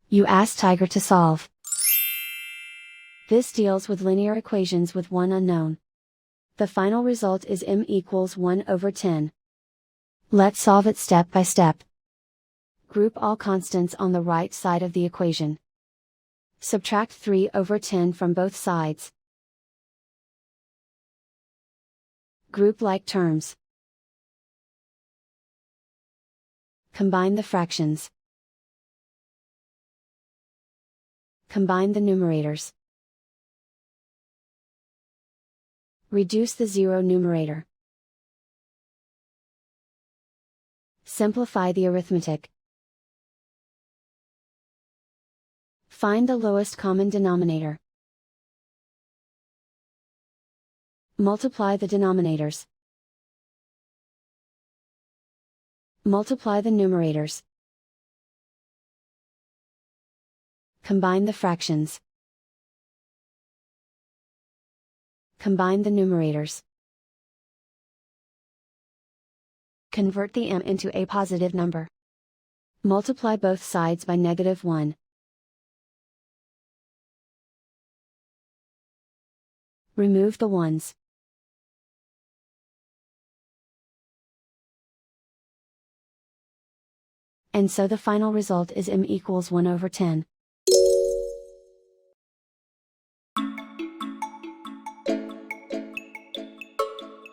You ask Tiger to solve. This deals with linear equations with one unknown. The final result is m equals 1 over 10. Let's solve it step by step. Group all constants on the right side of the equation. Subtract 3 over 10 from both sides. Group like terms. Combine the fractions. Combine the numerators. Reduce the zero numerator. Simplify the arithmetic. Find the lowest common denominator. Multiply the denominators. Multiply the numerators. Combine the fractions. Combine the numerators. Convert the m into a positive number. Multiply both sides by -1. Remove the ones. And so the final result is m equals 1 over 10.